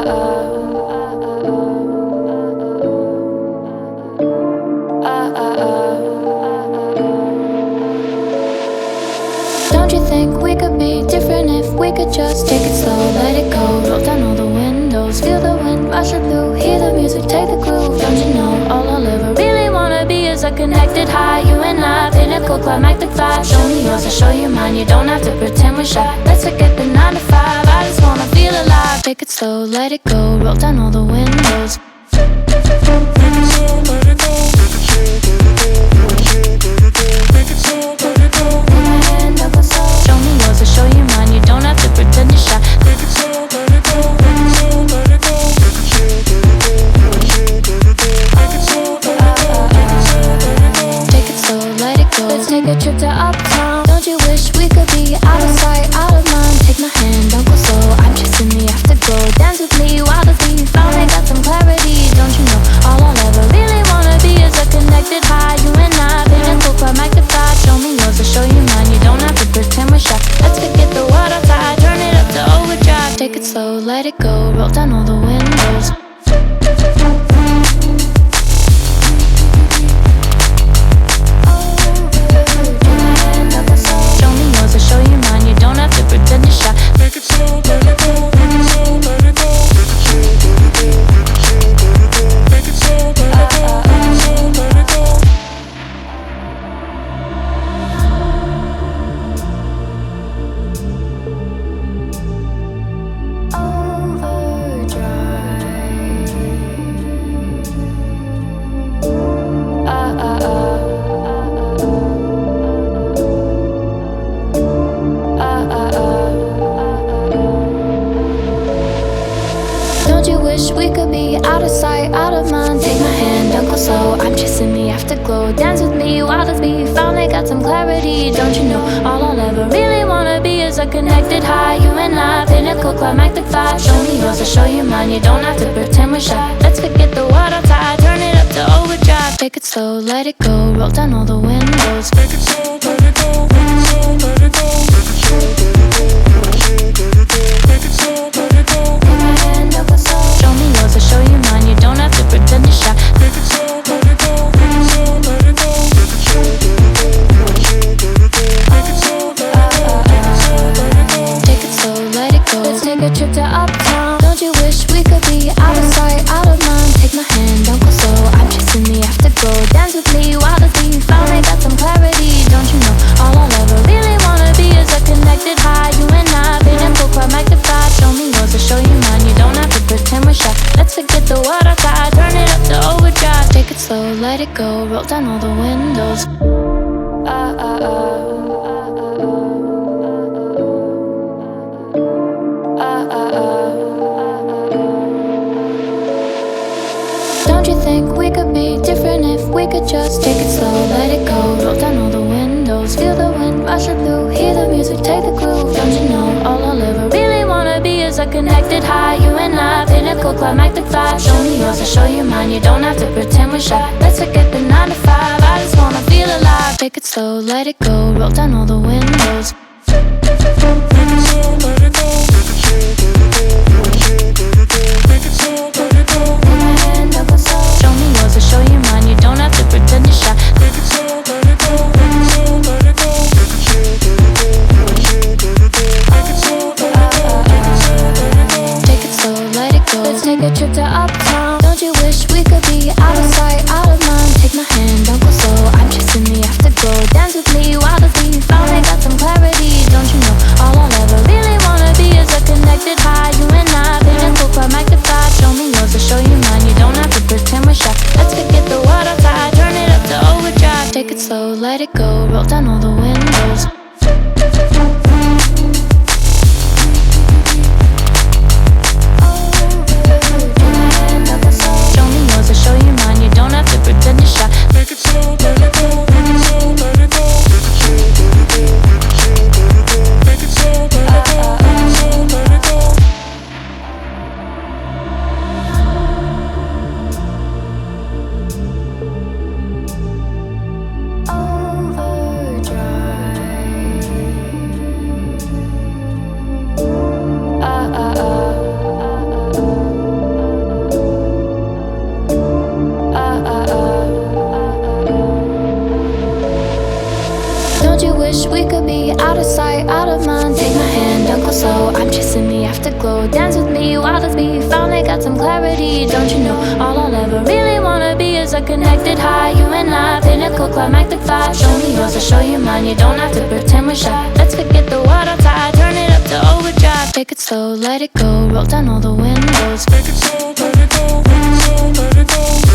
Don't you think we could be different if we could just take it slow, let it go, roll down all the windows, feel the wind rushing through, hear the music, take the groove. Don't you know all I'll ever really wanna be is a connected high, you and I, pinnacle, climactic vibe. Show me yours, I'll show you mine, you don't have to pretend we're shy. Let's forget the 9 to 5, I just wanna feel alive. Take it slow, let it go, roll down all the windows. Show me yours, I'll show you mine, you don't have to pretend you're shy. Take it slow, let it go. Let's take a trip to uptown. Don't you wish we could be out of sight, out of mind? Take my hand, don't go slow, I'm chasing the afterglow. Dance with me while the beat finally got some clarity. Don't you know all I'll ever really wanna be is a connected high, you and I, pinnacle, climactic vibe. Show me yours, I'll show you mine, you don't have to pretend we're shy. Let's forget the world outside, turn it up to overdrive. Take it slow, let it go, roll down all the windows. Pretend you're shy. Make it slow, let it go. Make it slow, let it go. Make it slow, let it go. Make it slow, let it go. Don't you wish we could be out of sight, out of mind? Take my hand, don't go slow, I'm chasing the afterglow. Dance with me while the beat finally got some clarity. Don't you know all I'll ever really wanna be is a connected high, you and I, pinnacle, climactic vibe. Show me yours, I'll show you mine, you don't have to pretend we're shy. Let's forget the world outside, turn it up to overdrive. Take it slow, let it go, roll down all the windows. Take it slow, let it go, make it slow, let it go. Take it slow, let it go. Take my hand, don't go slow. Show me yours, I'll show you mine, you don't have to pretend you're shy. Take it slow, let it go. Take it slow, let it go. Take it slow, take it slow, let it go. Let's take a trip to uptown. Don't you wish we could be out of sight, out of mind? Take my hand, don't go slow, I'm chasing the afterglow. Dance with me while the beat finally got some clarity. Don't you know all I'll ever really wanna be is a connected high, you and I, pinnacle, climactic vibe. Show me yours, I'll show you mine, you don't have to pretend we're shy. Let's forget the world outside, turn it up to overdrive. Take it slow, let it go, roll down all the windows. Don't you think we could be different if we could just take it slow, let it go, roll down all the windows, feel the wind rushing through, hear the music, take the groove. Don't you know all I'll ever really wanna be is a connected high, you and I, pinnacle, climactic vibe. Show me yours, I'll show you mine, you don't have to pretend we're shy. Let's forget the 9 to 5, I just wanna feel alive. Take it slow, let it go, roll down all the windows. Make it slow, let it go. Make it slow, let it go. Take my hand, don't go slow. Show me yours, I'll show you mine, you don't have to pretend you're shy. Make it slow, let it go. Make it slow, let it go. Make it slow, let it go. Take it slow, let it go. Let's take a trip to uptown. Don't you wish we could be out of sight, out of mind? Take my hand, don't go slow, I'm chasing the afterglow. Dance with me while the beat finally got some clarity. Don't you know all I'll ever really wanna be is a connected high, you and I, pinnacle, climactic vibe. Show me yours, I'll show you mine, you don't have to pretend we're shy. Let's forget the world outside, turn it up to overdrive. Take it slow, let it go, roll down all the windows. Show me yours, I'll show you mine, you don't have to pretend you're shy. Make it slow, let it go, make it slow, let it go. wish we could be out of sight, out of mind? Take my hand, don't go slow, I'm chasing the afterglow. Dance with me, wild as me, finally got some clarity. Don't you know, all I'll ever really wanna be is a connected high. You and I, pinnacle, climactic vibe. Show me yours, I'll show you mine. You don't have to pretend we're shy. Let's forget the water tide, turn it up to overdrive. Take it slow, let it go, roll down all the windows. Take it slow, let it go, take it slow, let it go.